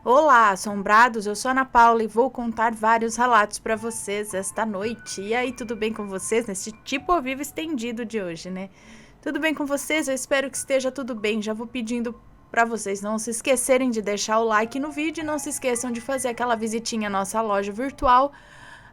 Olá, assombrados, eu sou a Ana Paula e vou contar vários relatos para vocês esta noite. E aí, tudo bem com vocês nesse tipo ao vivo estendido de hoje, né? Tudo bem com vocês? Eu espero que esteja tudo bem. Já vou pedindo para vocês não se esquecerem de deixar o like no vídeo e não se esqueçam de fazer aquela visitinha à nossa loja virtual,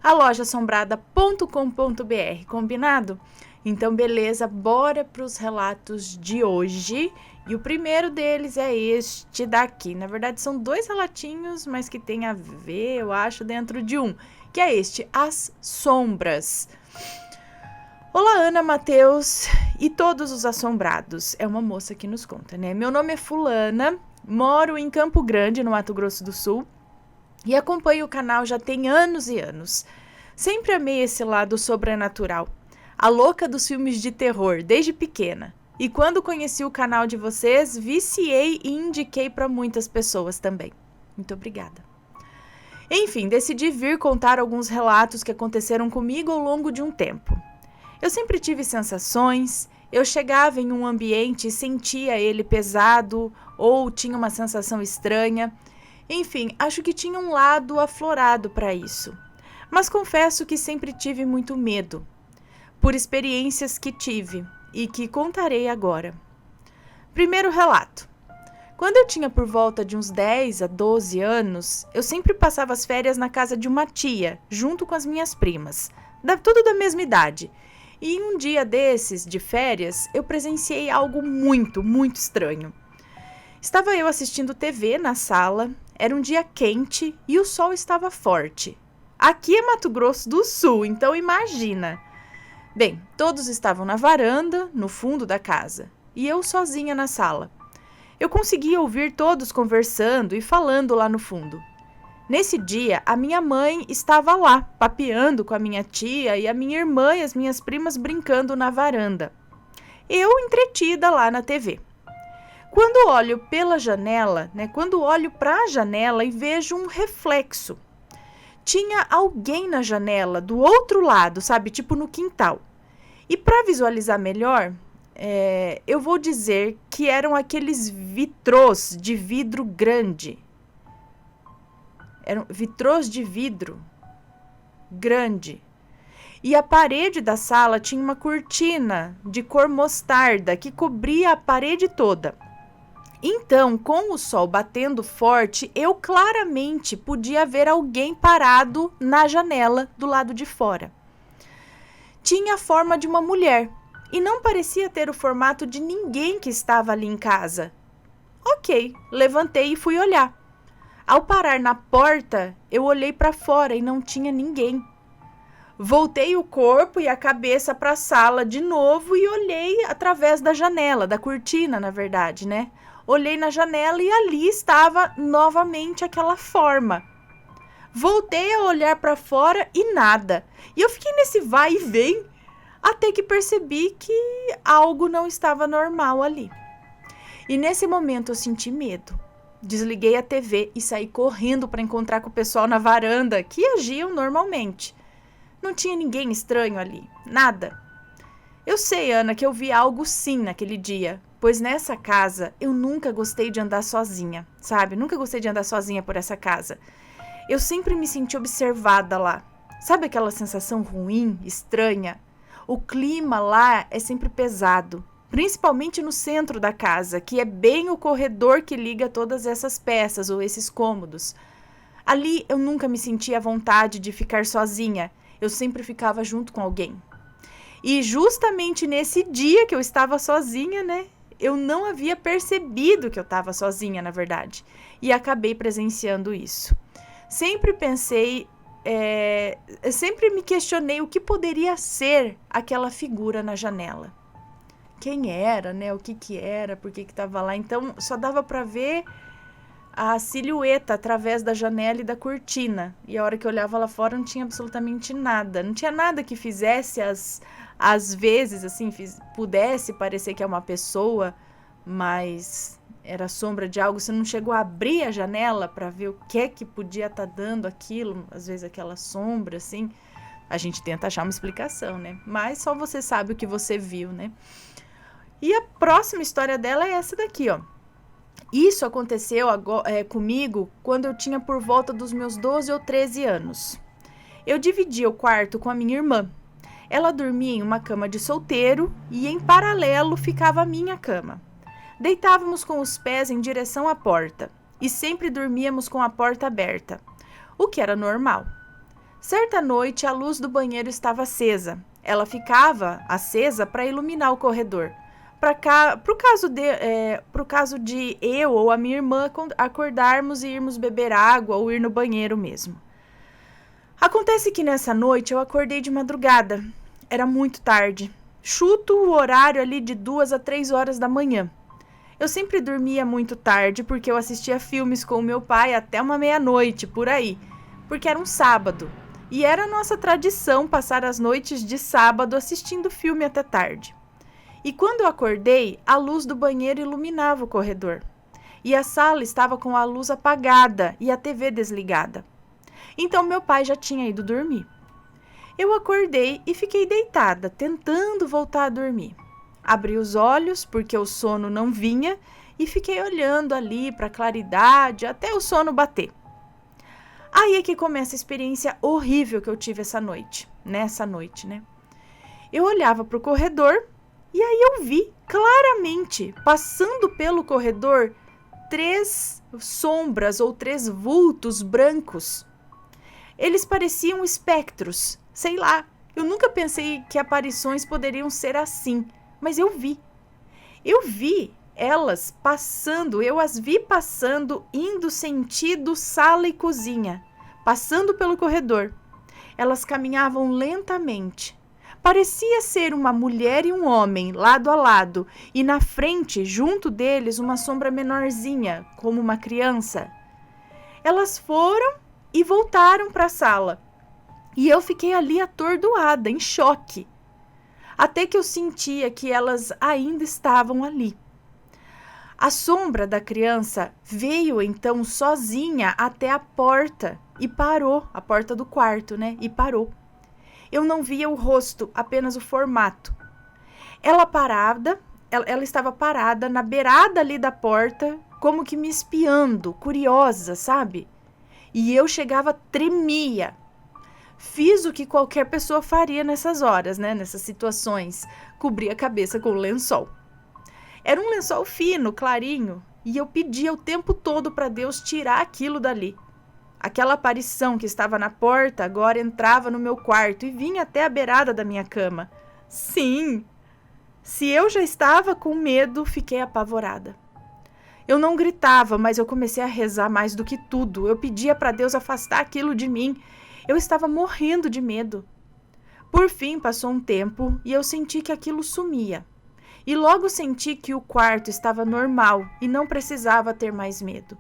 a lojassombrada.com.br, combinado? Então, beleza, bora para os relatos de hoje. E o primeiro deles é este daqui. Na verdade, são dois relatinhos, mas que tem a ver, eu acho, dentro de um. Que é este, As Sombras. Olá, Ana, Matheus e todos os assombrados. É uma moça que nos conta, né? Meu nome é Fulana, moro em Campo Grande, no Mato Grosso do Sul. E acompanho o canal já tem anos e anos. Sempre amei esse lado sobrenatural. A louca dos filmes de terror, desde pequena. E quando conheci o canal de vocês, viciei e indiquei para muitas pessoas também. Muito obrigada. Enfim, decidi vir contar alguns relatos que aconteceram comigo ao longo de um tempo. Eu sempre tive sensações, eu chegava em um ambiente e sentia ele pesado ou tinha uma sensação estranha. Enfim, acho que tinha um lado aflorado para isso. Mas confesso que sempre tive muito medo, por experiências que tive e que contarei agora. Primeiro relato. Quando eu tinha por volta de uns 10 a 12 anos, eu sempre passava as férias na casa de uma tia, junto com as minhas primas, tudo da mesma idade. E em um dia desses, de férias, eu presenciei algo muito, muito estranho. Estava eu assistindo TV na sala, era um dia quente e o sol estava forte. Aqui é Mato Grosso do Sul, então imagina. Bem, todos estavam na varanda, no fundo da casa, e eu sozinha na sala. Eu conseguia ouvir todos conversando e falando lá no fundo. Nesse dia, a minha mãe estava lá, papeando com a minha tia e a minha irmã e as minhas primas brincando na varanda. Eu entretida lá na TV. Quando olho pela janela, quando olho para a janela e vejo um reflexo. Tinha alguém na janela, do outro lado, sabe? Tipo no quintal. E para visualizar melhor, eu vou dizer que eram aqueles vitrôs de vidro grande. Eram vitrôs de vidro grande. E a parede da sala tinha uma cortina de cor mostarda que cobria a parede toda. Então, com o sol batendo forte, eu claramente podia ver alguém parado na janela do lado de fora. Tinha a forma de uma mulher e não parecia ter o formato de ninguém que estava ali em casa. Ok, levantei e fui olhar. Ao parar na porta, eu olhei para fora e não tinha ninguém. Voltei o corpo e a cabeça para a sala de novo e olhei através da janela, da cortina, na verdade, né? Olhei na janela e ali estava novamente aquela forma. Voltei a olhar para fora e nada. E eu fiquei nesse vai e vem até que percebi que algo não estava normal ali. E nesse momento eu senti medo. Desliguei a TV e saí correndo para encontrar com o pessoal na varanda, que agiam normalmente. Não tinha ninguém estranho ali, nada. Eu sei, Ana, que eu vi algo sim naquele dia, pois nessa casa eu nunca gostei de andar sozinha, sabe? Nunca gostei de andar sozinha por essa casa. Eu sempre me senti observada lá. Sabe aquela sensação ruim, estranha? O clima lá é sempre pesado, principalmente no centro da casa, que é bem o corredor que liga todas essas peças ou esses cômodos. Ali eu nunca me sentia à vontade de ficar sozinha, eu sempre ficava junto com alguém. E justamente nesse dia que eu estava sozinha, eu não havia percebido que eu estava sozinha, na verdade, e acabei presenciando isso. Sempre me questionei o que poderia ser aquela figura na janela. Quem era, o que era, por que estava lá. Então, só dava para ver a silhueta através da janela e da cortina. E a hora que eu olhava lá fora não tinha absolutamente nada. Não tinha nada que fizesse, às vezes, assim, pudesse parecer que é uma pessoa, mas era sombra de algo. Você não chegou a abrir a janela para ver o que podia estar dando aquilo, às vezes aquela sombra, assim. A gente tenta achar uma explicação, Mas só você sabe o que você viu, E a próxima história dela é essa daqui, ó. Isso aconteceu comigo quando eu tinha por volta dos meus 12 ou 13 anos. Eu dividia o quarto com a minha irmã. Ela dormia em uma cama de solteiro e em paralelo ficava a minha cama. Deitávamos com os pés em direção à porta e sempre dormíamos com a porta aberta, o que era normal. Certa noite a luz do banheiro estava acesa. Ela ficava acesa para iluminar o corredor, pro caso de eu ou a minha irmã acordarmos e irmos beber água ou ir no banheiro mesmo. Acontece que nessa noite eu acordei de madrugada. Era muito tarde. Chuto o horário ali de 2 a 3 horas da manhã. Eu sempre dormia muito tarde porque eu assistia filmes com o meu pai até uma meia-noite, por aí, porque era um sábado. E era nossa tradição passar as noites de sábado assistindo filme até tarde. E quando eu acordei, a luz do banheiro iluminava o corredor. E a sala estava com a luz apagada e a TV desligada. Então meu pai já tinha ido dormir. Eu acordei e fiquei deitada, tentando voltar a dormir. Abri os olhos, porque o sono não vinha, e fiquei olhando ali para a claridade até o sono bater. Aí é que começa a experiência horrível que eu tive nessa noite, né? Eu olhava para o corredor e aí eu vi claramente, passando pelo corredor, 3 sombras ou 3 vultos brancos. Eles pareciam espectros, sei lá. Eu nunca pensei que aparições poderiam ser assim, mas eu vi. Eu vi elas passando, eu as vi passando, indo sentido sala e cozinha, passando pelo corredor. Elas caminhavam lentamente. Parecia ser uma mulher e um homem, lado a lado, e na frente, junto deles, uma sombra menorzinha, como uma criança. Elas foram e voltaram para a sala. E eu fiquei ali atordoada, em choque. Até que eu sentia que elas ainda estavam ali. A sombra da criança veio então sozinha até a porta e parou, a porta do quarto, né? E parou. Eu não via o rosto, apenas o formato. Ela estava parada na beirada ali da porta, como que me espiando, curiosa, sabe? E eu tremia. Fiz o que qualquer pessoa faria nessas horas, né? Nessas situações. Cobri a cabeça com o lençol. Era um lençol fino, clarinho, e eu pedia o tempo todo para Deus tirar aquilo dali. Aquela aparição que estava na porta agora entrava no meu quarto e vinha até a beirada da minha cama. Sim! Se eu já estava com medo, fiquei apavorada. Eu não gritava, mas eu comecei a rezar mais do que tudo. Eu pedia para Deus afastar aquilo de mim. Eu estava morrendo de medo. Por fim, passou um tempo e eu senti que aquilo sumia. E logo senti que o quarto estava normal e não precisava ter mais medo.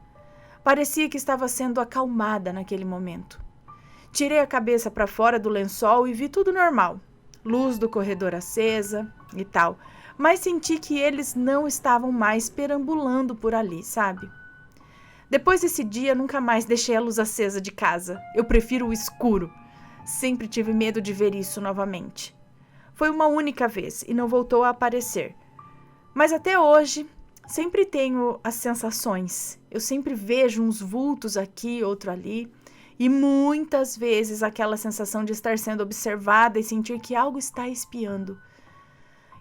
Parecia que estava sendo acalmada naquele momento. Tirei a cabeça para fora do lençol e vi tudo normal. Luz do corredor acesa e tal. Mas senti que eles não estavam mais perambulando por ali, sabe? Depois desse dia, nunca mais deixei a luz acesa de casa. Eu prefiro o escuro. Sempre tive medo de ver isso novamente. Foi uma única vez e não voltou a aparecer. Mas até hoje, sempre tenho as sensações. Eu sempre vejo uns vultos aqui, outro ali. E muitas vezes aquela sensação de estar sendo observada e sentir que algo está espiando.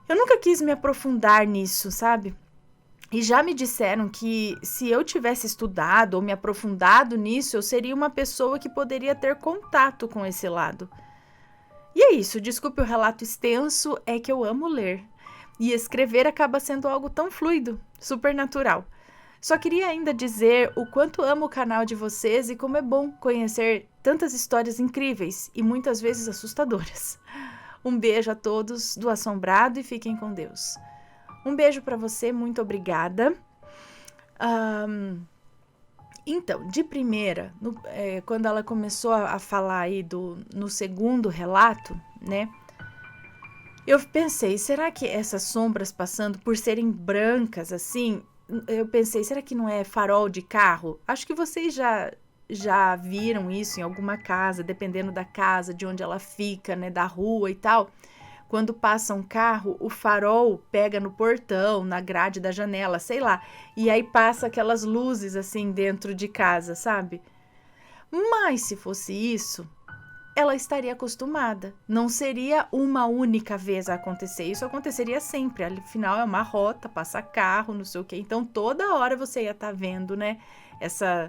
Eu nunca quis me aprofundar nisso, sabe? E já me disseram que se eu tivesse estudado ou me aprofundado nisso, eu seria uma pessoa que poderia ter contato com esse lado. E é isso, desculpe o relato extenso, é que eu amo ler. E escrever acaba sendo algo tão fluido, super natural. Só queria ainda dizer o quanto amo o canal de vocês e como é bom conhecer tantas histórias incríveis e muitas vezes assustadoras. Um beijo a todos do Assombrado e fiquem com Deus. Um beijo para você, muito obrigada. Então, de primeira, quando ela começou a falar aí no segundo relato, né? Eu pensei, será que essas sombras passando por serem brancas assim, eu pensei, será que não é farol de carro? Acho que vocês já viram isso em alguma casa, dependendo da casa, de onde ela fica, né, da rua e tal. quando passa um carro, o farol pega no portão, na grade da janela, sei lá. E aí passa aquelas luzes assim dentro de casa, sabe? Mas se fosse isso, ela estaria acostumada. Não seria uma única vez a acontecer. Isso aconteceria sempre. Afinal, é uma rota, passa carro, não sei o quê. Então, toda hora você ia estar vendo, né? Essa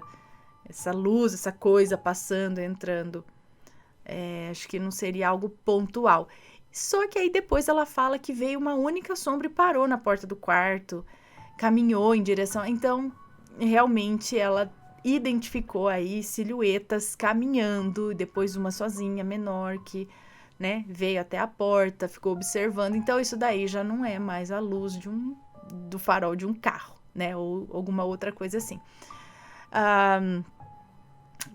luz, essa coisa passando, entrando. Acho que não seria algo pontual. Só que aí depois ela fala que veio uma única sombra e parou na porta do quarto, caminhou em direção. Então, realmente ela identificou aí silhuetas caminhando, depois uma sozinha, menor, que, né, veio até a porta, ficou observando. Então, isso daí já não é mais a luz do farol de um carro, né, ou alguma outra coisa assim.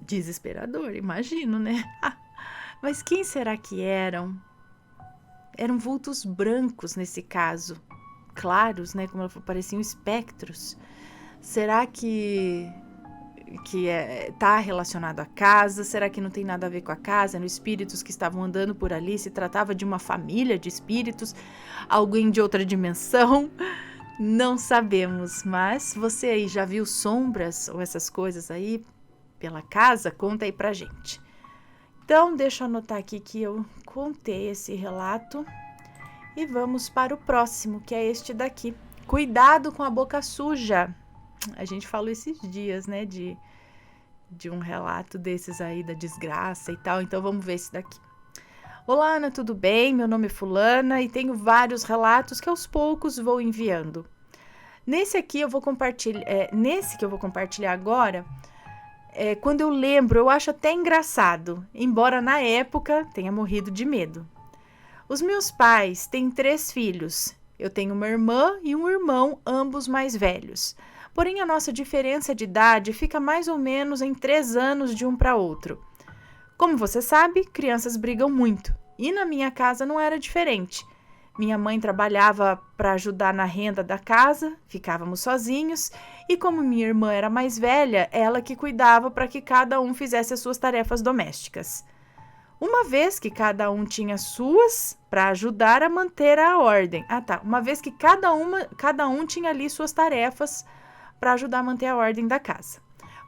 Desesperador, imagino, né? Mas quem será que eram? Eram vultos brancos nesse caso, claros, né? Como ela falou, pareciam espectros. Será que tá relacionado à casa? Será que não tem nada a ver com a casa? Eram espíritos que estavam andando por ali? Se tratava de uma família de espíritos? Alguém de outra dimensão? Não sabemos, mas você aí já viu sombras ou essas coisas aí pela casa? Conta aí pra gente. Então, deixa eu anotar aqui que eu contei esse relato e vamos para o próximo, que é este daqui. Cuidado com a boca suja. A gente falou esses dias, né, de um relato desses aí da desgraça e tal, então vamos ver esse daqui. Olá, Ana, tudo bem? Meu nome é Fulana e tenho vários relatos que aos poucos vou enviando. Nesse que eu vou compartilhar agora, quando eu lembro, eu acho até engraçado, embora na época tenha morrido de medo. Os meus pais têm 3 filhos. Eu tenho uma irmã e um irmão, ambos mais velhos. Porém, a nossa diferença de idade fica mais ou menos em 3 anos de um para outro. Como você sabe, crianças brigam muito. E na minha casa não era diferente. Minha mãe trabalhava para ajudar na renda da casa, ficávamos sozinhos, e como minha irmã era mais velha, ela que cuidava para que cada um fizesse as suas tarefas domésticas. Uma vez que cada um tinha suas, para ajudar a manter a ordem. Uma vez que cada um tinha ali suas tarefas para ajudar a manter a ordem da casa.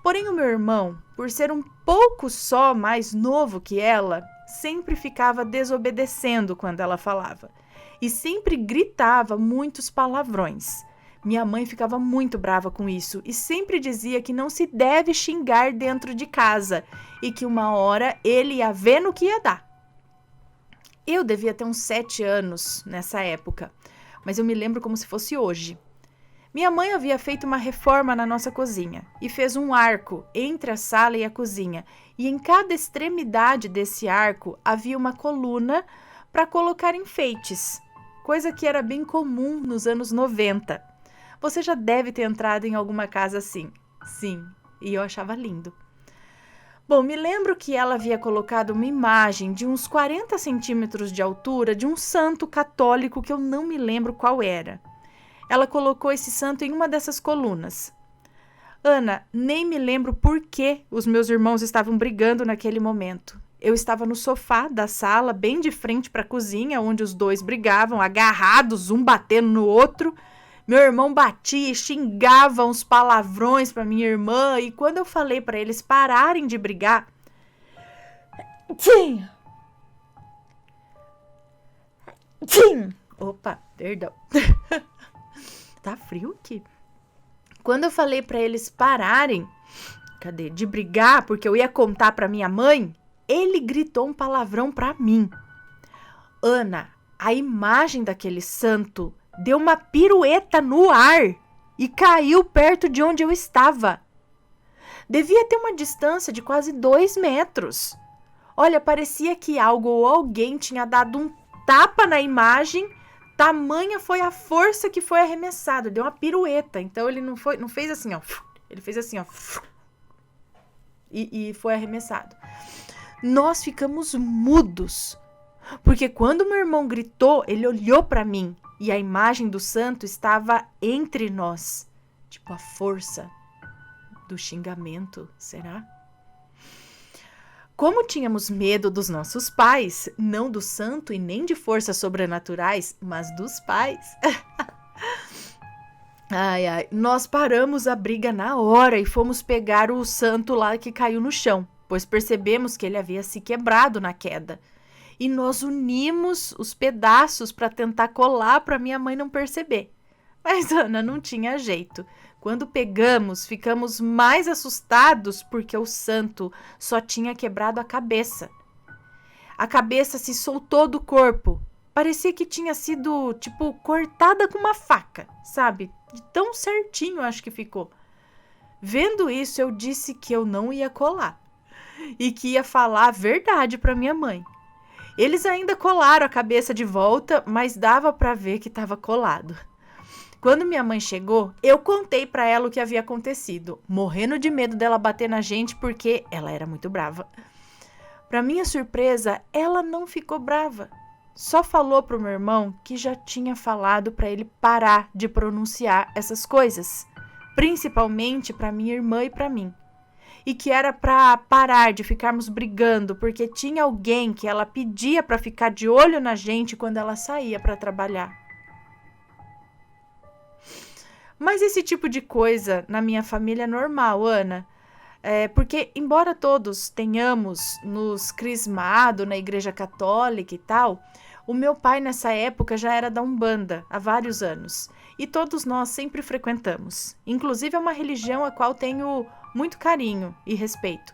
Porém, o meu irmão, por ser um pouco só mais novo que ela, sempre ficava desobedecendo quando ela falava. E sempre gritava muitos palavrões. Minha mãe ficava muito brava com isso e sempre dizia que não se deve xingar dentro de casa e que uma hora ele ia ver no que ia dar. Eu devia ter uns 7 anos nessa época, mas eu me lembro como se fosse hoje. Minha mãe havia feito uma reforma na nossa cozinha e fez um arco entre a sala e a cozinha, e em cada extremidade desse arco havia uma coluna para colocar enfeites, coisa que era bem comum nos anos 90. Você já deve ter entrado em alguma casa assim. Sim, e eu achava lindo. Bom, me lembro que ela havia colocado uma imagem de uns 40 centímetros de altura de um santo católico que eu não me lembro qual era. Ela colocou esse santo em uma dessas colunas. Ana, nem me lembro por que os meus irmãos estavam brigando naquele momento. Eu estava no sofá da sala, bem de frente para a cozinha, onde os dois brigavam, agarrados, um batendo no outro. Meu irmão batia e xingava uns palavrões para minha irmã, e quando eu falei para eles pararem de brigar... Opa, perdão. Tá frio aqui. Quando eu falei para eles pararem, de brigar, porque eu ia contar para minha mãe, ele gritou um palavrão para mim. Ana, a imagem daquele santo deu uma pirueta no ar e caiu perto de onde eu estava. Devia ter uma distância de quase 2 metros. Olha, parecia que algo ou alguém tinha dado um tapa na imagem, tamanha foi a força que foi arremessado. Deu uma pirueta, então ele não fez assim, ó. Ele fez assim, ó. E foi arremessado. Nós ficamos mudos, porque quando meu irmão gritou, ele olhou para mim e a imagem do santo estava entre nós. Tipo, a força do xingamento, será? Como tínhamos medo dos nossos pais, não do santo e nem de forças sobrenaturais, mas dos pais. Nós paramos a briga na hora e fomos pegar o santo lá que caiu no chão, pois percebemos que ele havia se quebrado na queda. E nós unimos os pedaços para tentar colar para minha mãe não perceber. Mas Ana não tinha jeito. Quando pegamos, ficamos mais assustados porque o santo só tinha quebrado a cabeça. A cabeça se soltou do corpo. Parecia que tinha sido, cortada com uma faca, sabe? De tão certinho acho que ficou. Vendo isso, eu disse que eu não ia colar e que ia falar a verdade para minha mãe. Eles ainda colaram a cabeça de volta, mas dava para ver que estava colado. Quando minha mãe chegou, eu contei para ela o que havia acontecido, morrendo de medo dela bater na gente porque ela era muito brava. Para minha surpresa, ela não ficou brava. Só falou pro meu irmão que já tinha falado para ele parar de pronunciar essas coisas, principalmente para minha irmã e para mim. E que era para parar de ficarmos brigando, porque tinha alguém que ela pedia para ficar de olho na gente quando ela saía para trabalhar. Mas esse tipo de coisa na minha família é normal, Ana. Porque, embora todos tenhamos nos crismado na igreja católica e tal, o meu pai nessa época já era da Umbanda há vários anos. E todos nós sempre frequentamos. Inclusive é uma religião a qual tenho muito carinho e respeito.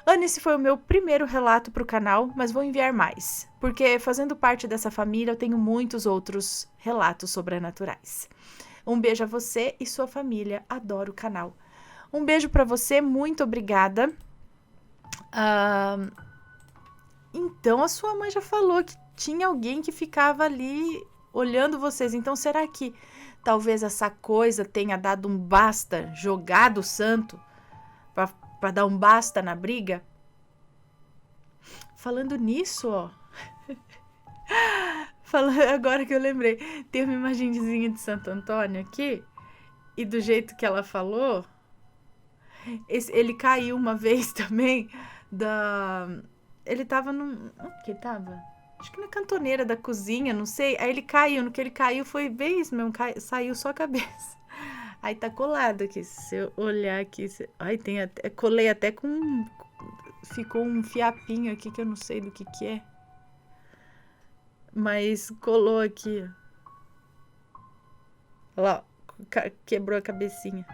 Ana, esse foi o meu primeiro relato para o canal, mas vou enviar mais. Porque fazendo parte dessa família eu tenho muitos outros relatos sobrenaturais. Um beijo a você e sua família. Adoro o canal. Um beijo para você, muito obrigada. Então, a sua mãe já falou que tinha alguém que ficava ali olhando vocês. Então, será que talvez essa coisa tenha dado um basta, jogado o santo para dar um basta na briga? Falando nisso, ó. Agora que eu lembrei, tem uma imagenzinha de Santo Antônio aqui. E do jeito que ela falou... ele caiu uma vez também ele tava onde que ele tava? Acho que na cantoneira da cozinha, não sei. Aí ele caiu, no que ele caiu foi bem isso mesmo, saiu só a cabeça. Aí tá colado aqui, se eu olhar aqui... Ai, colei até com... Ficou um fiapinho aqui que eu não sei do que é. Mas colou aqui. Olha lá, quebrou a cabecinha.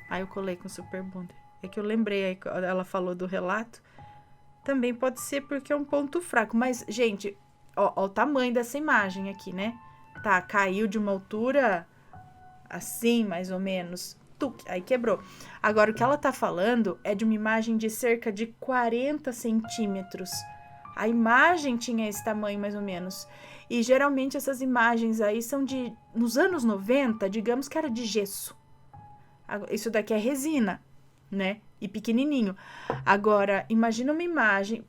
Aí eu colei com super bonder. É que eu lembrei, aí ela falou do relato. Também pode ser porque é um ponto fraco. Mas, gente, ó o tamanho dessa imagem aqui, né? Tá, caiu de uma altura assim, mais ou menos. Aí quebrou. Agora, o que ela tá falando é de uma imagem de cerca de 40 centímetros. A imagem tinha esse tamanho, mais ou menos. E, geralmente, essas imagens aí são nos anos 90, digamos que era de gesso. Isso daqui é resina, né? E pequenininho. Agora, imagina uma imagem...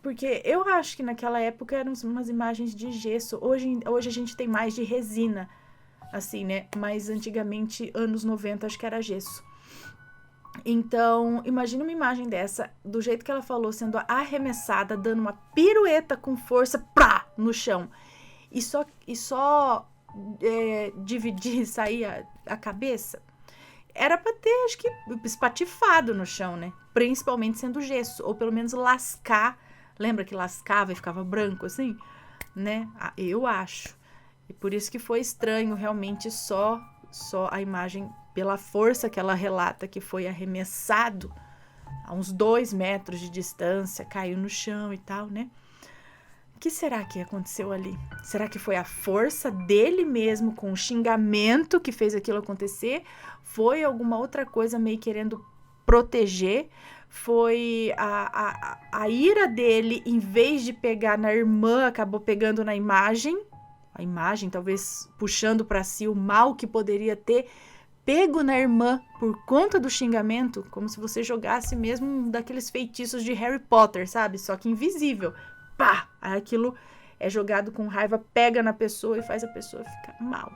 Porque eu acho que naquela época eram umas imagens de gesso. Hoje a gente tem mais de resina, assim, né? Mas antigamente, anos 90, acho que era gesso. Então, imagina uma imagem dessa, do jeito que ela falou, sendo arremessada, dando uma pirueta com força, plá, no chão. E só dividir, sair a cabeça. Era pra ter, acho que, espatifado no chão, né? Principalmente sendo gesso, ou pelo menos lascar. Lembra que lascava e ficava branco, assim? Né? Eu acho. E por isso que foi estranho, realmente, só a imagem, pela força que ela relata que foi arremessado a uns 2 metros de distância, caiu no chão e tal, né? O que será que aconteceu ali? Será que foi a força dele mesmo com o xingamento que fez aquilo acontecer? Foi alguma outra coisa meio querendo proteger? Foi a ira dele, em vez de pegar na irmã, acabou pegando na imagem? A imagem, talvez puxando para si o mal que poderia ter pego na irmã por conta do xingamento, como se você jogasse mesmo um daqueles feitiços de Harry Potter, sabe? Só que invisível. Pá! Aí aquilo é jogado com raiva, pega na pessoa e faz a pessoa ficar mal.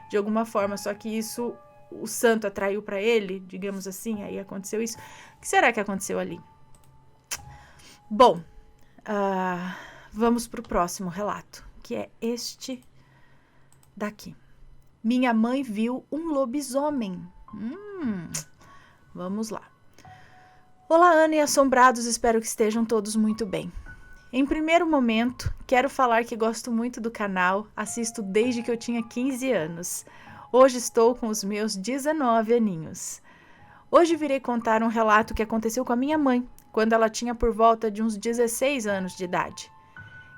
De alguma forma, só que isso o santo atraiu para ele, digamos assim, aí aconteceu isso. O que será que aconteceu ali? Bom, vamos para o próximo relato, que é este daqui. Minha mãe viu um lobisomem. Vamos lá. Olá, Ana e assombrados, espero que estejam todos muito bem. Em primeiro momento, quero falar que gosto muito do canal, assisto desde que eu tinha 15 anos. Hoje estou com os meus 19 aninhos. Hoje virei contar um relato que aconteceu com a minha mãe, quando ela tinha por volta de uns 16 anos de idade.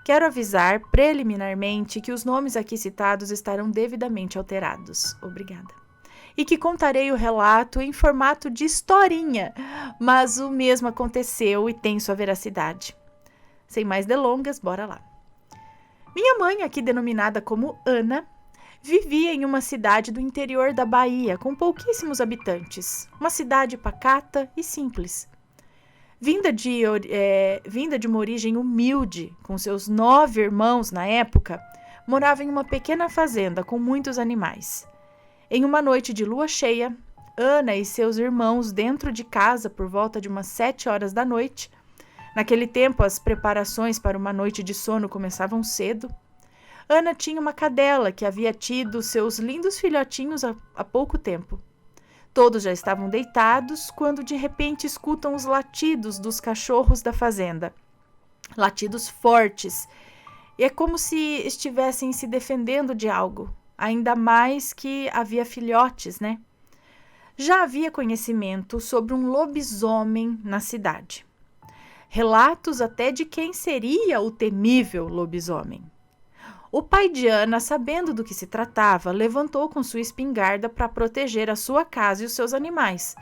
Quero avisar preliminarmente que os nomes aqui citados estarão devidamente alterados. Obrigada. E que contarei o relato em formato de historinha, mas o mesmo aconteceu e tem sua veracidade. Sem mais delongas, bora lá. Minha mãe, aqui denominada como Ana, vivia em uma cidade do interior da Bahia, com pouquíssimos habitantes. Uma cidade pacata e simples. Vinda de uma origem humilde, com seus 9 irmãos na época, morava em uma pequena fazenda com muitos animais. Em uma noite de lua cheia, Ana e seus irmãos dentro de casa por volta de umas 7 horas da noite. Naquele tempo, as preparações para uma noite de sono começavam cedo. Ana tinha uma cadela que havia tido seus lindos filhotinhos há pouco tempo. Todos já estavam deitados quando de repente escutam os latidos dos cachorros da fazenda. Latidos fortes. E é como se estivessem se defendendo de algo. Ainda mais que havia filhotes, né? Já havia conhecimento sobre um lobisomem na cidade. Relatos até de quem seria o temível lobisomem. O pai de Ana, sabendo do que se tratava, levantou com sua espingarda para proteger a sua casa e os seus animais.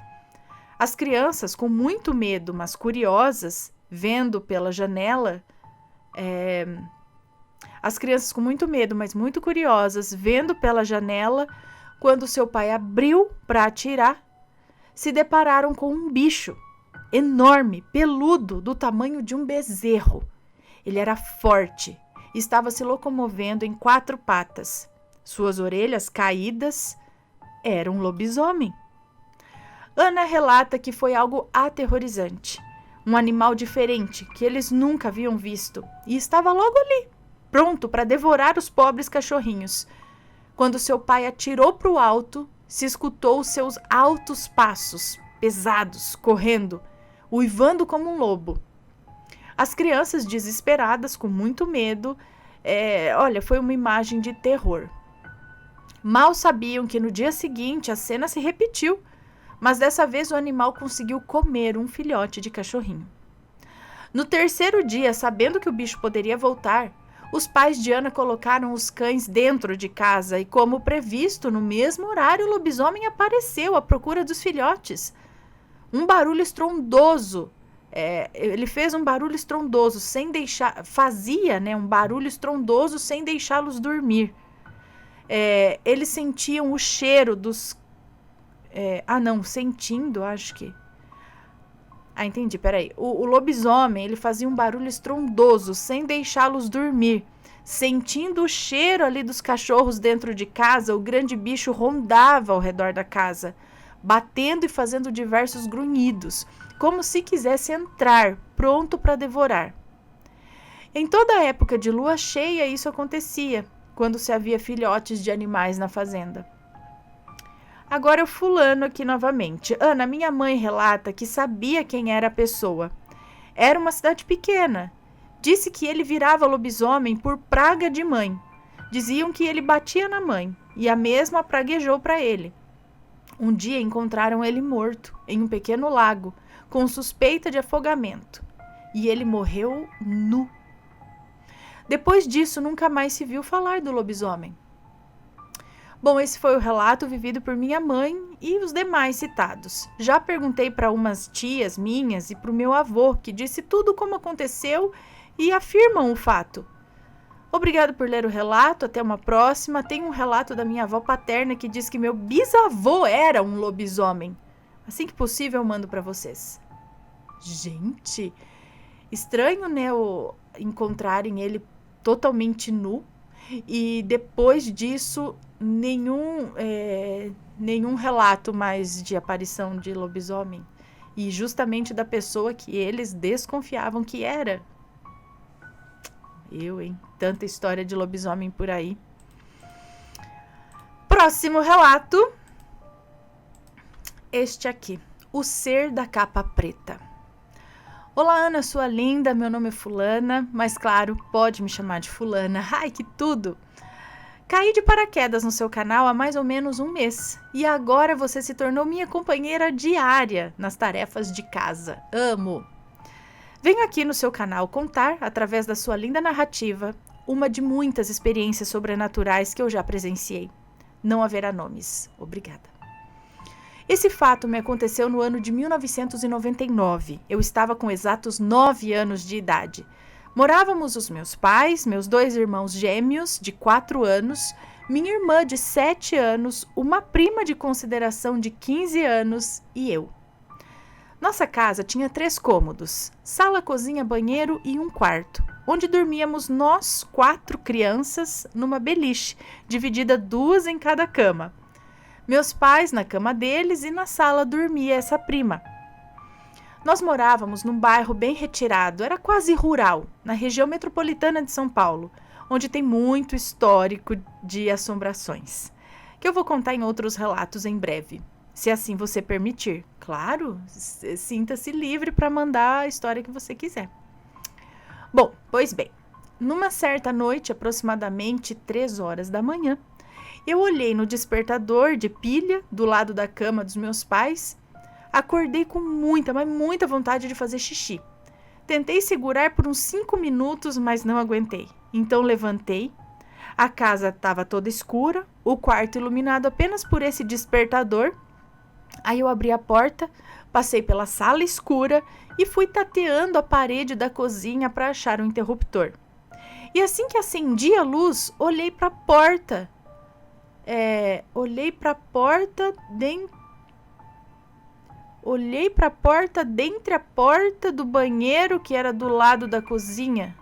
As crianças, com muito medo, mas curiosas, vendo pela janela, quando seu pai abriu para atirar, se depararam com um bicho enorme, peludo, do tamanho de um bezerro. Ele era forte e estava se locomovendo em 4 patas. Suas orelhas caídas eram um lobisomem. Ana relata que foi algo aterrorizante. Um animal diferente que eles nunca haviam visto e estava logo ali, pronto para devorar os pobres cachorrinhos. Quando seu pai atirou para o alto, se escutou seus altos passos, pesados, correndo, uivando como um lobo. As crianças desesperadas, com muito medo, foi uma imagem de terror. Mal sabiam que no dia seguinte a cena se repetiu, mas dessa vez o animal conseguiu comer um filhote de cachorrinho. No terceiro dia, sabendo que o bicho poderia voltar, os pais de Ana colocaram os cães dentro de casa e, como previsto, no mesmo horário o lobisomem apareceu à procura dos filhotes. Um barulho estrondoso. Ele fez um barulho estrondoso um barulho estrondoso sem deixá-los dormir. Eles sentiam o cheiro dos... entendi, peraí. O lobisomem, ele fazia um barulho estrondoso sem deixá-los dormir. Sentindo o cheiro ali dos cachorros dentro de casa, o grande bicho rondava ao redor da casa, batendo e fazendo diversos grunhidos, como se quisesse entrar, pronto para devorar. Em toda a época de lua cheia, isso acontecia, quando se havia filhotes de animais na fazenda. Agora o fulano aqui novamente. Ana, minha mãe relata que sabia quem era a pessoa. Era uma cidade pequena. Disse que ele virava lobisomem por praga de mãe. Diziam que ele batia na mãe, e a mesma praguejou para ele. Um dia encontraram ele morto em um pequeno lago, com suspeita de afogamento. E ele morreu nu. Depois disso, nunca mais se viu falar do lobisomem. Bom, esse foi o relato vivido por minha mãe e os demais citados. Já perguntei para umas tias minhas e para o meu avô, que disse tudo como aconteceu e afirmam o fato. Obrigado por ler o relato, até uma próxima. Tem um relato da minha avó paterna que diz que meu bisavô era um lobisomem. Assim que possível eu mando para vocês. Gente, estranho, né, encontrarem ele totalmente nu e depois disso nenhum relato mais de aparição de lobisomem. E justamente da pessoa que eles desconfiavam que era. Hein? Tanta história de lobisomem por aí. Próximo relato. Este aqui. O ser da capa preta. Olá, Ana, sua linda. Meu nome é Fulana, mas claro, pode me chamar de Fulana. Ai, que tudo! Caí de paraquedas no seu canal há mais ou menos um mês. E agora você se tornou minha companheira diária nas tarefas de casa. Amo! Venho aqui no seu canal contar, através da sua linda narrativa, uma de muitas experiências sobrenaturais que eu já presenciei. Não haverá nomes. Obrigada. Esse fato me aconteceu no ano de 1999. Eu estava com exatos 9 anos de idade. Morávamos os meus pais, meus 2 irmãos gêmeos de 4 anos, minha irmã de 7 anos, uma prima de consideração de 15 anos e eu. Nossa casa tinha 3 cômodos, sala, cozinha, banheiro e um quarto, onde dormíamos nós 4 crianças numa beliche, dividida 2 em cada cama. Meus pais na cama deles e na sala dormia essa prima. Nós morávamos num bairro bem retirado, era quase rural, na região metropolitana de São Paulo, onde tem muito histórico de assombrações, que eu vou contar em outros relatos em breve, se assim você permitir. Claro, sinta-se livre para mandar a história que você quiser. Bom, pois bem, numa certa noite, aproximadamente 3 horas da manhã, eu olhei no despertador de pilha do lado da cama dos meus pais. Acordei com muita, mas muita vontade de fazer xixi. Tentei segurar por uns 5 minutos, mas não aguentei. Então levantei. A casa estava toda escura, o quarto iluminado apenas por esse despertador. Aí eu abri a porta, passei pela sala escura e fui tateando a parede da cozinha para achar um interruptor. E assim que acendi a luz, olhei para a porta. Olhei para a porta dentre a porta do banheiro que era do lado da cozinha.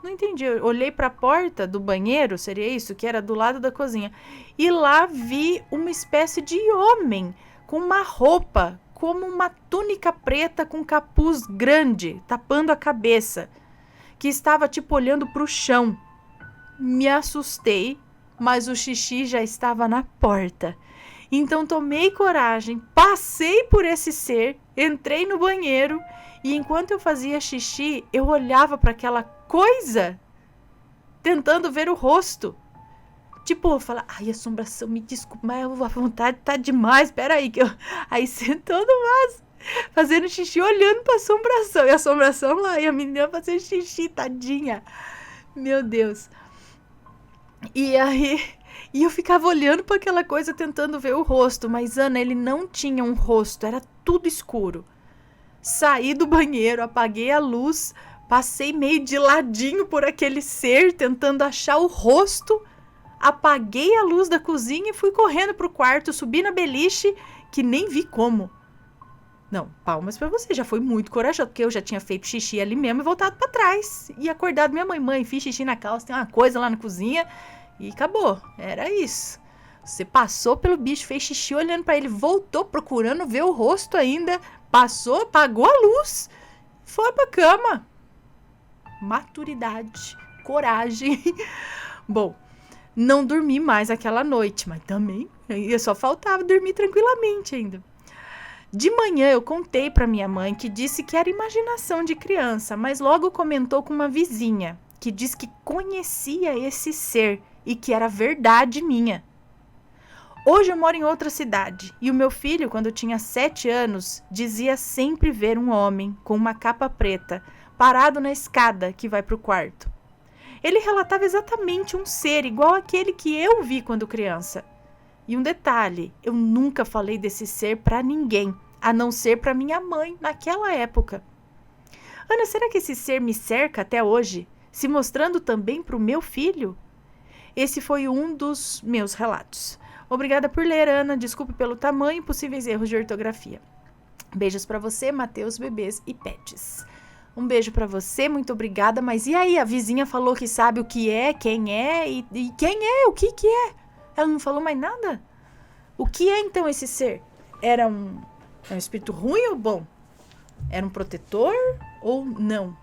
Não entendi. Eu olhei para a porta do banheiro, seria isso? Que era do lado da cozinha. E lá vi uma espécie de homem com uma roupa, como uma túnica preta com capuz grande, tapando a cabeça, que estava tipo olhando para o chão. Me assustei, mas o xixi já estava na porta. Então tomei coragem, passei por esse ser, entrei no banheiro e enquanto eu fazia xixi, eu olhava para aquela coisa, tentando ver o rosto. Tipo, eu falava, ai, assombração, me desculpa, mas a vontade tá demais, peraí. Aí sentando mais, fazendo xixi, olhando pra assombração. E a assombração lá, e a menina fazendo xixi, tadinha. Meu Deus. E aí... E eu ficava olhando para aquela coisa, tentando ver o rosto. Mas, Ana, ele não tinha um rosto. Era tudo escuro. Saí do banheiro, apaguei a luz. Passei meio de ladinho por aquele ser, tentando achar o rosto. Apaguei a luz da cozinha e fui correndo pro quarto. Subi na beliche, que nem vi como. Não, palmas pra você. Já foi muito corajoso, porque eu já tinha feito xixi ali mesmo e voltado pra trás. E acordado minha mãe. Mãe, fiz xixi na calça, tem uma coisa lá na cozinha... E acabou, era isso. Você passou pelo bicho, fez xixi olhando pra ele, voltou procurando ver o rosto ainda, passou, apagou a luz, foi pra cama. Maturidade, coragem. Bom, não dormi mais aquela noite, mas também só faltava dormir tranquilamente ainda. De manhã eu contei pra minha mãe, que disse que era imaginação de criança, mas logo comentou com uma vizinha, que diz que conhecia esse ser e que era verdade minha. Hoje eu moro em outra cidade e o meu filho, quando tinha 7 anos, dizia sempre ver um homem com uma capa preta parado na escada que vai para o quarto. Ele relatava exatamente um ser igual àquele que eu vi quando criança. E um detalhe, eu nunca falei desse ser para ninguém, a não ser para minha mãe naquela época. Ana, será que esse ser me cerca até hoje, se mostrando também para o meu filho? Esse foi um dos meus relatos. Obrigada por ler, Ana. Desculpe pelo tamanho e possíveis erros de ortografia. Beijos para você, Matheus, bebês e pets. Um beijo para você, muito obrigada. Mas e aí? A vizinha falou que sabe o que é, quem é e quem é, o que é? Ela não falou mais nada? O que é então esse ser? Era um espírito ruim ou bom? Era um protetor ou não?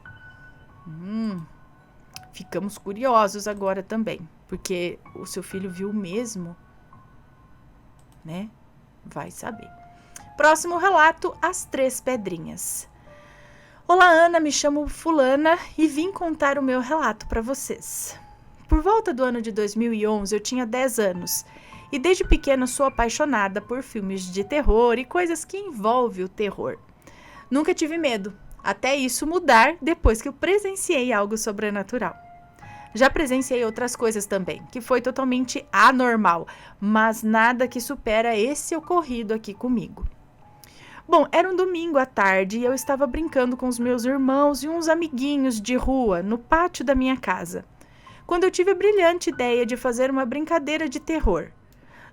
Ficamos curiosos agora também, porque o seu filho viu o mesmo, né? Vai saber. Próximo relato, As Três Pedrinhas. Olá, Ana, me chamo Fulana e vim contar o meu relato para vocês. Por volta do ano de 2011, eu tinha 10 anos e desde pequena sou apaixonada por filmes de terror e coisas que envolvem o terror. Nunca tive medo, até isso mudar depois que eu presenciei algo sobrenatural. Já presenciei outras coisas também, que foi totalmente anormal, mas nada que supera esse ocorrido aqui comigo. Bom, era um domingo à tarde e eu estava brincando com os meus irmãos e uns amiguinhos de rua no pátio da minha casa, quando eu tive a brilhante ideia de fazer uma brincadeira de terror.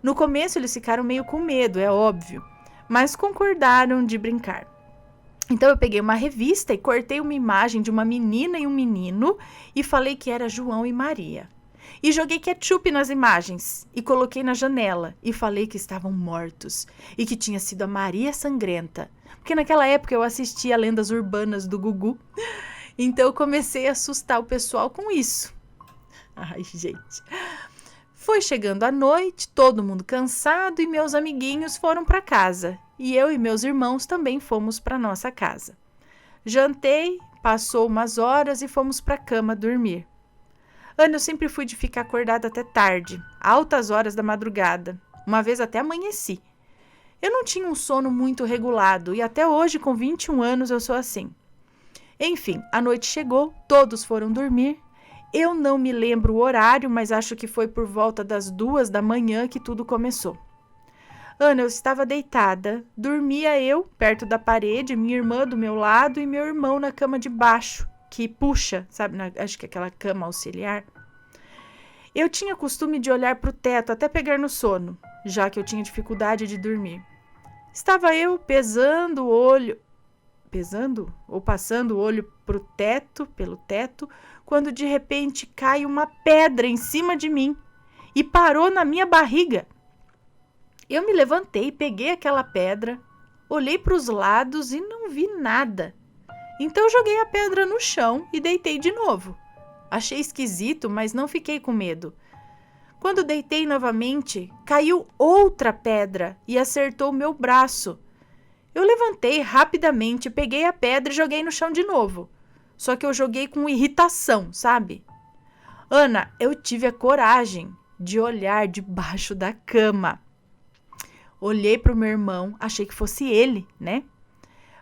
No começo eles ficaram meio com medo, é óbvio, mas concordaram de brincar. Então eu peguei uma revista e cortei uma imagem de uma menina e um menino e falei que era João e Maria. E joguei ketchup nas imagens e coloquei na janela e falei que estavam mortos e que tinha sido a Maria Sangrenta, porque naquela época eu assistia Lendas Urbanas do Gugu, então eu comecei a assustar o pessoal com isso. Ai, gente. Foi chegando a noite, todo mundo cansado e meus amiguinhos foram para casa e eu e meus irmãos também fomos para nossa casa. Jantei, passou umas horas e fomos para a cama dormir. Ana, eu sempre fui de ficar acordada até tarde, altas horas da madrugada. Uma vez até amanheci. Eu não tinha um sono muito regulado e até hoje, com 21 anos, eu sou assim. Enfim, a noite chegou, todos foram dormir. Eu não me lembro o horário, mas acho que foi por volta das 2 da manhã que tudo começou. Ana, eu estava deitada, dormia eu perto da parede, minha irmã do meu lado e meu irmão na cama de baixo, que puxa, sabe, acho que é aquela cama auxiliar. Eu tinha costume de olhar para o teto até pegar no sono, já que eu tinha dificuldade de dormir. Estava eu pesando o olho, passando o olho pelo teto, quando de repente cai uma pedra em cima de mim e parou na minha barriga. Eu me levantei, peguei aquela pedra, olhei para os lados e não vi nada. Então joguei a pedra no chão e deitei de novo. Achei esquisito, mas não fiquei com medo. Quando deitei novamente, caiu outra pedra e acertou meu braço. Eu levantei rapidamente, peguei a pedra e joguei no chão de novo. Só que eu joguei com irritação, sabe? Ana, eu tive a coragem de olhar debaixo da cama. Olhei para o meu irmão, achei que fosse ele, né?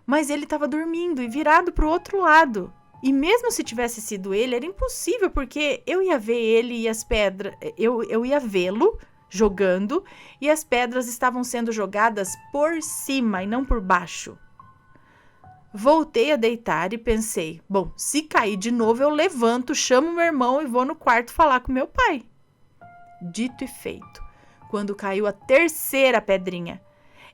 Mas ele estava dormindo e virado para o outro lado. E mesmo se tivesse sido ele, era impossível, porque eu ia ver ele e as pedras... Eu ia vê-lo jogando e as pedras estavam sendo jogadas por cima e não por baixo. Voltei a deitar e pensei, bom, se cair de novo eu levanto, chamo meu irmão e vou no quarto falar com meu pai. Dito e feito. Quando caiu a terceira pedrinha,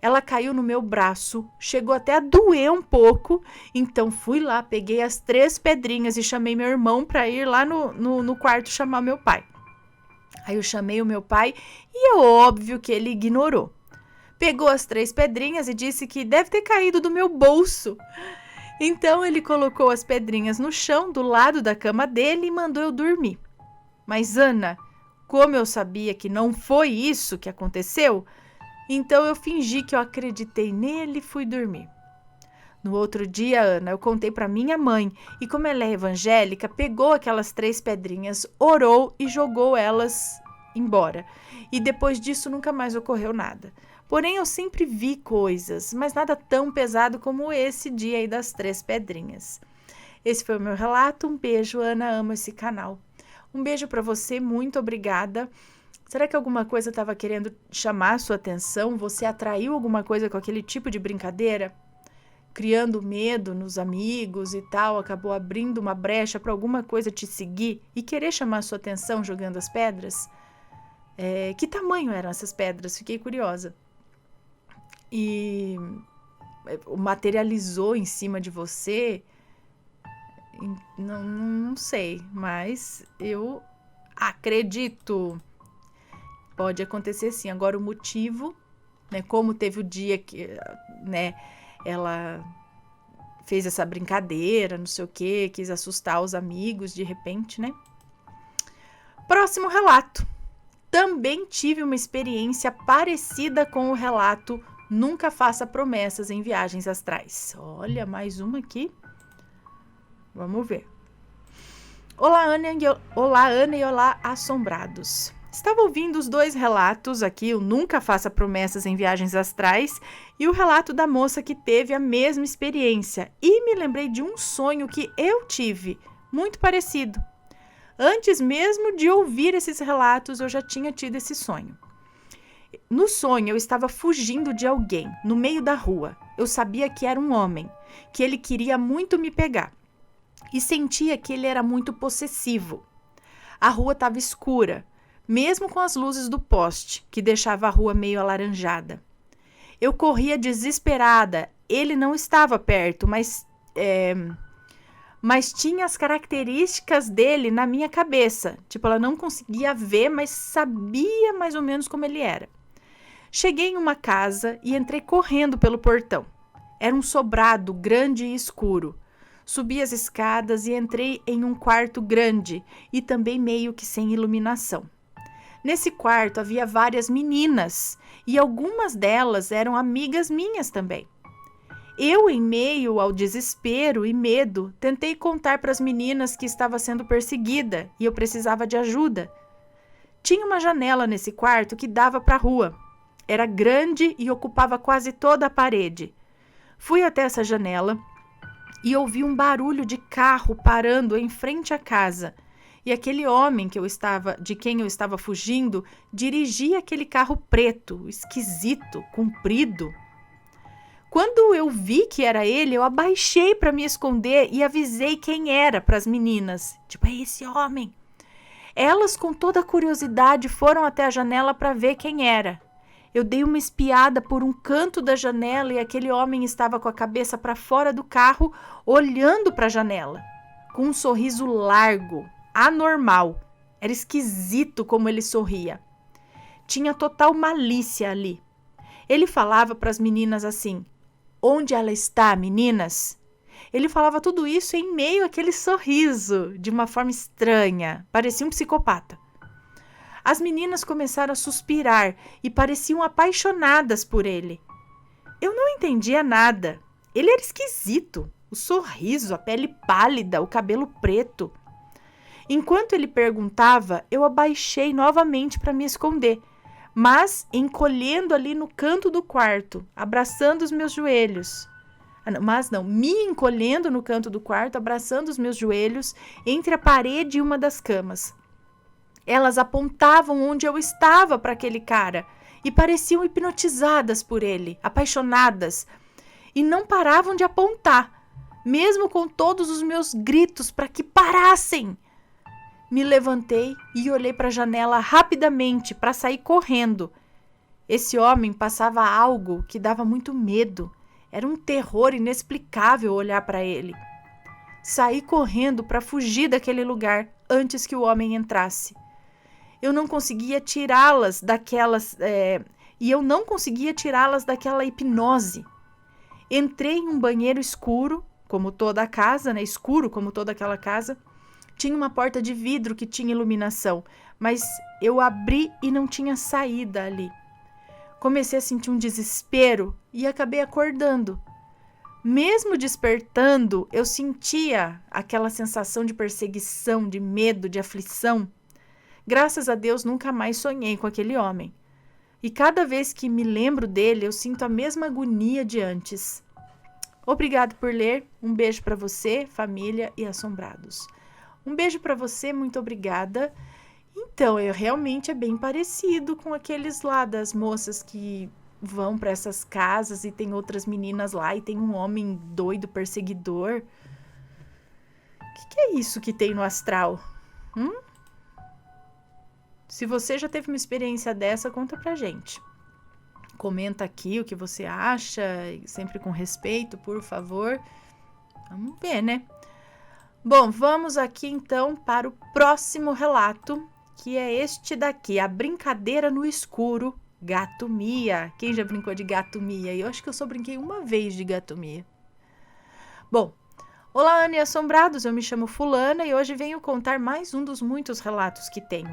ela caiu no meu braço, chegou até a doer um pouco, então fui lá, peguei as 3 pedrinhas e chamei meu irmão para ir lá no quarto chamar meu pai. Aí eu chamei o meu pai e é óbvio que ele ignorou. Pegou as 3 pedrinhas e disse que deve ter caído do meu bolso. Então ele colocou as pedrinhas no chão do lado da cama dele e mandou eu dormir. Mas Ana, como eu sabia que não foi isso que aconteceu, então eu fingi que eu acreditei nele e fui dormir. No outro dia, Ana, eu contei para minha mãe e como ela é evangélica, pegou aquelas 3 pedrinhas, orou e jogou elas embora. E depois disso nunca mais ocorreu nada. Porém, eu sempre vi coisas, mas nada tão pesado como esse dia aí das 3 pedrinhas. Esse foi o meu relato. Um beijo, Ana, amo esse canal. Um beijo para você, muito obrigada. Será que alguma coisa estava querendo chamar a sua atenção? Você atraiu alguma coisa com aquele tipo de brincadeira? Criando medo nos amigos e tal, acabou abrindo uma brecha para alguma coisa te seguir e querer chamar a sua atenção jogando as pedras? Que tamanho eram essas pedras? Fiquei curiosa. E materializou em cima de você? Não sei, mas eu acredito. Pode acontecer sim. Agora o motivo né? Como teve o dia que, né, ela fez essa brincadeira, não sei o quê, quis assustar os amigos de repente, né? Próximo relato. Também tive uma experiência parecida com o relato Nunca Faça Promessas em Viagens Astrais. Olha, mais uma aqui. Vamos ver. Olá, Ana e olá, assombrados. Estava ouvindo os dois relatos aqui, o Nunca Faça Promessas em Viagens Astrais e o relato da moça que teve a mesma experiência. E me lembrei de um sonho que eu tive, muito parecido. Antes mesmo de ouvir esses relatos, eu já tinha tido esse sonho. No sonho, eu estava fugindo de alguém, no meio da rua. Eu sabia que era um homem, que ele queria muito me pegar. E sentia que ele era muito possessivo. A rua estava escura, mesmo com as luzes do poste, que deixava a rua meio alaranjada. Eu corria desesperada. Ele não estava perto, mas tinha as características dele na minha cabeça. Tipo, ela não conseguia ver, mas sabia mais ou menos como ele era. Cheguei em uma casa e entrei correndo pelo portão. Era um sobrado grande e escuro. Subi as escadas e entrei em um quarto grande e também meio que sem iluminação. Nesse quarto havia várias meninas e algumas delas eram amigas minhas também. Eu, em meio ao desespero e medo, tentei contar para as meninas que estava sendo perseguida e eu precisava de ajuda. Tinha uma janela nesse quarto que dava para a rua. Era grande e ocupava quase toda a parede. Fui até essa janela e ouvi um barulho de carro parando em frente à casa. E aquele homem de quem eu estava fugindo dirigia aquele carro preto, esquisito, comprido. Quando eu vi que era ele, eu abaixei para me esconder e avisei quem era para as meninas. Tipo, é esse homem. Elas, com toda a curiosidade, foram até a janela para ver quem era. Eu dei uma espiada por um canto da janela e aquele homem estava com a cabeça para fora do carro, olhando para a janela, com um sorriso largo, anormal. Era esquisito como ele sorria. Tinha total malícia ali. Ele falava para as meninas assim: "Onde ela está, meninas?" Ele falava tudo isso em meio àquele sorriso, de uma forma estranha, parecia um psicopata. As meninas começaram a suspirar e pareciam apaixonadas por ele. Eu não entendia nada. Ele era esquisito. O sorriso, a pele pálida, o cabelo preto. Enquanto ele perguntava, eu abaixei novamente para me esconder, mas encolhendo ali no canto do quarto, abraçando os meus joelhos. Me encolhendo no canto do quarto, abraçando os meus joelhos entre a parede e uma das camas. Elas apontavam onde eu estava para aquele cara e pareciam hipnotizadas por ele, apaixonadas, e não paravam de apontar, mesmo com todos os meus gritos para que parassem. Me levantei e olhei para a janela rapidamente para sair correndo. Esse homem passava algo que dava muito medo. Era um terror inexplicável olhar para ele. Saí correndo para fugir daquele lugar antes que o homem entrasse. Eu não conseguia tirá-las daquela hipnose. Entrei em um banheiro escuro, como toda a casa, né? Escuro como toda aquela casa. Tinha uma porta de vidro que tinha iluminação, mas eu abri e não tinha saída ali. Comecei a sentir um desespero e acabei acordando. Mesmo despertando, eu sentia aquela sensação de perseguição, de medo, de aflição. Graças a Deus, nunca mais sonhei com aquele homem. E cada vez que me lembro dele, eu sinto a mesma agonia de antes. Obrigado por ler. Um beijo para você, família e assombrados. Um beijo para você, muito obrigada. Então, realmente é bem parecido com aqueles lá das moças que vão para essas casas e tem outras meninas lá e tem um homem doido, perseguidor. O que é isso que tem no astral? Se você já teve uma experiência dessa, conta pra gente. Comenta aqui o que você acha, sempre com respeito, por favor. Vamos ver, né? Bom, vamos aqui então para o próximo relato, que é este daqui, A Brincadeira no Escuro, Gato Mia. Quem já brincou de Gato Mia? Eu acho que eu só brinquei uma vez de Gato Mia. Bom, olá, Ana e Assombrados. Eu me chamo Fulana e hoje venho contar mais um dos muitos relatos que tenho.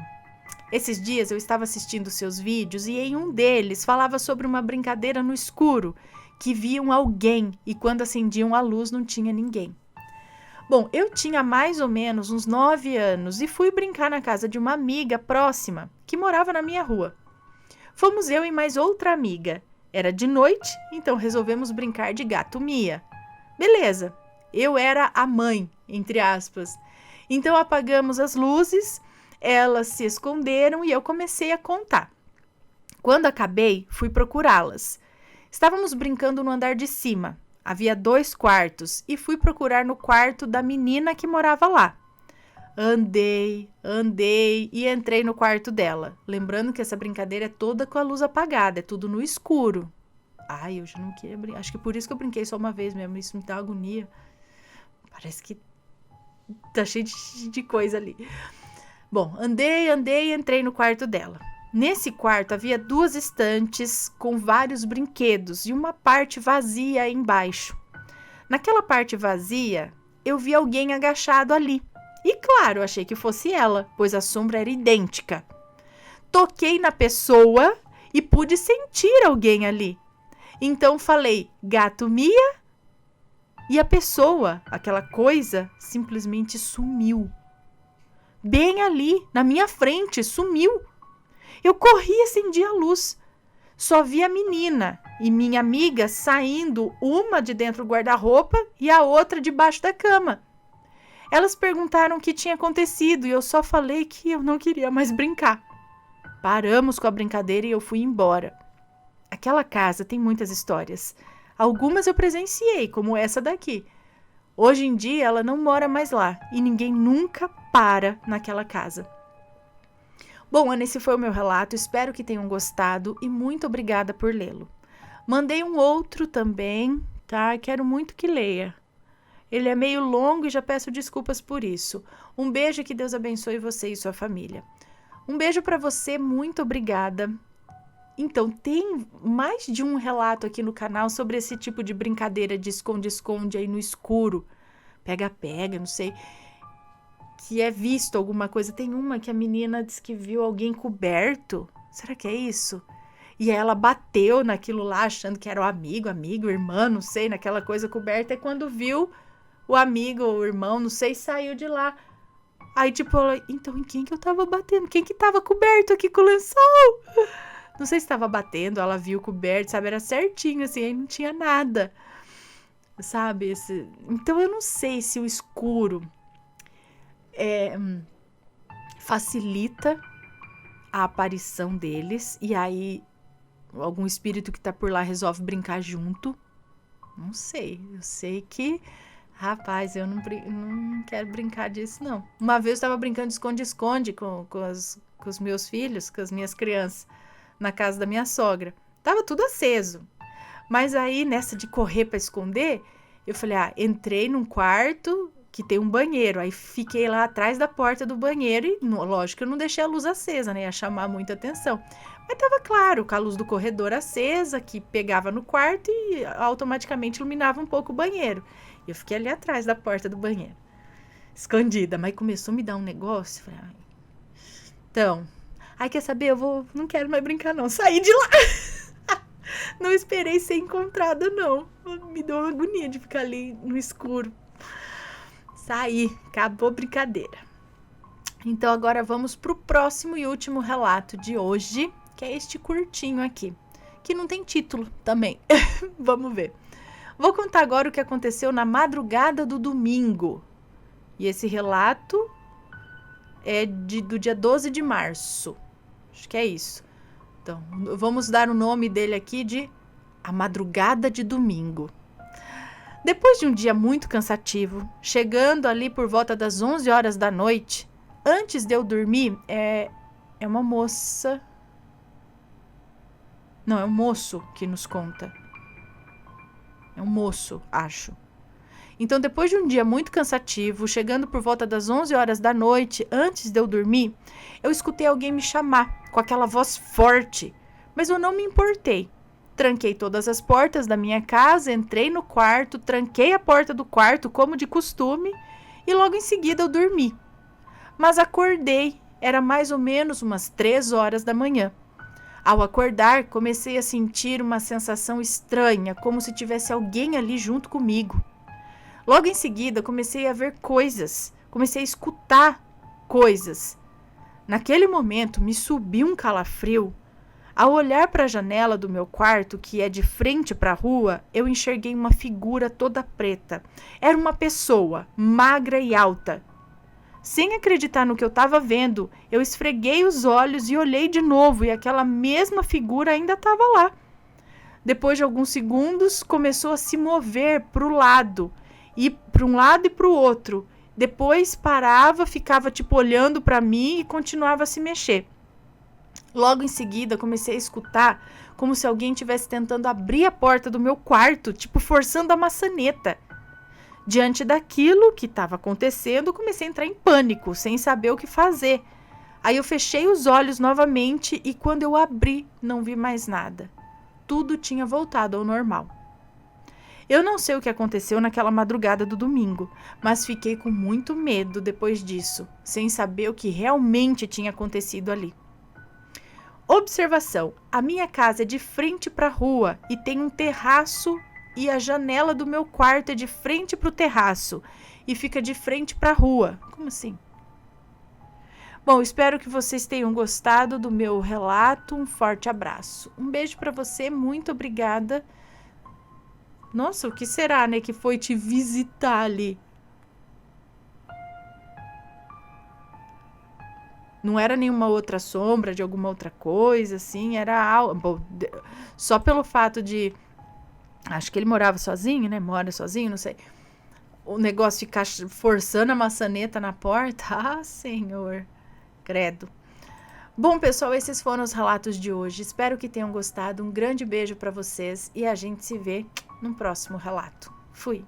Esses dias eu estava assistindo seus vídeos e em um deles falava sobre uma brincadeira no escuro, que viam alguém e quando acendiam a luz não tinha ninguém. Bom, eu tinha mais ou menos uns 9 anos e fui brincar na casa de uma amiga próxima que morava na minha rua. Fomos eu e mais outra amiga. Era de noite, então resolvemos brincar de Gato Mia. Beleza, eu era a mãe, entre aspas. Então apagamos as luzes, elas se esconderam e eu comecei a contar. Quando acabei, fui procurá-las. Estávamos brincando no andar de cima. Havia 2 quartos e fui procurar no quarto da menina que morava lá. Andei e entrei no quarto dela. Lembrando que essa brincadeira é toda com a luz apagada, é tudo no escuro. Ai, eu já não queria brincar. Acho que por isso que eu brinquei só uma vez mesmo. Isso me dá agonia. Parece que tá cheio de coisa ali. Bom, andei e entrei no quarto dela. Nesse quarto havia 2 estantes com vários brinquedos e uma parte vazia embaixo. Naquela parte vazia, eu vi alguém agachado ali. E claro, achei que fosse ela, pois a sombra era idêntica. Toquei na pessoa e pude sentir alguém ali. Então falei, Gato Mia? E a pessoa, aquela coisa, simplesmente sumiu. Bem ali, na minha frente, sumiu. Eu corri e acendi a luz. Só vi a menina e minha amiga saindo, uma de dentro do guarda-roupa e a outra debaixo da cama. Elas perguntaram o que tinha acontecido e eu só falei que eu não queria mais brincar. Paramos com a brincadeira e eu fui embora. Aquela casa tem muitas histórias. Algumas eu presenciei, como essa daqui. Hoje em dia ela não mora mais lá e ninguém nunca para naquela casa. Bom, Ana, esse foi o meu relato, espero que tenham gostado e muito obrigada por lê-lo. Mandei um outro também, tá? Quero muito que leia. Ele é meio longo e já peço desculpas por isso. Um beijo e que Deus abençoe você e sua família. Um beijo para você, muito obrigada. Então, tem mais de um relato aqui no canal sobre esse tipo de brincadeira de esconde-esconde aí no escuro. Pega-pega, não sei... que é visto alguma coisa. Tem uma que a menina disse que viu alguém coberto. Será que é isso? E aí ela bateu naquilo lá, achando que era o amigo, irmã, não sei, naquela coisa coberta. E quando viu o amigo ou o irmão, não sei, saiu de lá. Aí, tipo, ela, então em quem que eu tava batendo? Quem que tava coberto aqui com o lençol? Não sei se tava batendo, ela viu coberto, sabe? Era certinho, assim, aí não tinha nada. Sabe? Então eu não sei se o escuro... facilita a aparição deles e aí algum espírito que tá por lá resolve brincar junto. Não sei, eu sei que rapaz, eu não quero brincar disso não. Uma vez eu estava brincando de esconde-esconde com os meus filhos, com as minhas crianças na casa da minha sogra. Tava tudo aceso, mas aí nessa de correr para esconder, eu falei, entrei num quarto que tem um banheiro, aí fiquei lá atrás da porta do banheiro e, lógico, que eu não deixei a luz acesa, né, ia chamar muita atenção. Mas tava claro, com a luz do corredor acesa, que pegava no quarto e automaticamente iluminava um pouco o banheiro. E eu fiquei ali atrás da porta do banheiro, escondida, mas começou a me dar um negócio, falei, então, quer saber, não quero mais brincar não, saí de lá. Não esperei ser encontrada não, me deu uma agonia de ficar ali no escuro. Saí, acabou a brincadeira. Então agora vamos pro próximo e último relato de hoje, que é este curtinho aqui, que não tem título também. Vamos ver. Vou contar agora o que aconteceu na madrugada do domingo. E esse relato é do dia 12 de março. Acho que é isso. Então, vamos dar o nome dele aqui de A Madrugada de Domingo. Depois de um dia muito cansativo, chegando ali por volta das 11 horas da noite, antes de eu dormir, é uma moça... Não, é um moço que nos conta. É um moço, acho. Então, depois de um dia muito cansativo, chegando por volta das 11 horas da noite, antes de eu dormir, eu escutei alguém me chamar com aquela voz forte, mas eu não me importei. Tranquei todas as portas da minha casa, entrei no quarto, tranquei a porta do quarto como de costume e logo em seguida eu dormi. Mas acordei, era mais ou menos umas 3 horas da manhã. Ao acordar, comecei a sentir uma sensação estranha, como se tivesse alguém ali junto comigo. Logo em seguida, comecei a ver coisas, comecei a escutar coisas. Naquele momento, me subiu um calafrio. Ao olhar para a janela do meu quarto, que é de frente para a rua, eu enxerguei uma figura toda preta. Era uma pessoa, magra e alta. Sem acreditar no que eu estava vendo, eu esfreguei os olhos e olhei de novo, e aquela mesma figura ainda estava lá. Depois de alguns segundos, começou a se mover para o lado, e para um lado e para o outro. Depois parava, ficava tipo olhando para mim e continuava a se mexer. Logo em seguida, comecei a escutar como se alguém estivesse tentando abrir a porta do meu quarto, tipo forçando a maçaneta. Diante daquilo que estava acontecendo, comecei a entrar em pânico, sem saber o que fazer. Aí eu fechei os olhos novamente e quando eu abri, não vi mais nada. Tudo tinha voltado ao normal. Eu não sei o que aconteceu naquela madrugada do domingo, mas fiquei com muito medo depois disso, sem saber o que realmente tinha acontecido ali. Observação: a minha casa é de frente para a rua e tem um terraço e a janela do meu quarto é de frente para o terraço e fica de frente para a rua. Como assim? Bom, espero que vocês tenham gostado do meu relato. Um forte abraço. Um beijo para você, muito obrigada. Nossa, o que será, né, que foi te visitar ali? Não era nenhuma outra sombra de alguma outra coisa, assim, era algo. Bom, só pelo fato de. Acho que ele morava sozinho, né? Mora sozinho, não sei. O negócio de ficar forçando a maçaneta na porta. Ah, senhor. Credo. Bom, pessoal, esses foram os relatos de hoje. Espero que tenham gostado. Um grande beijo para vocês e a gente se vê no próximo relato. Fui.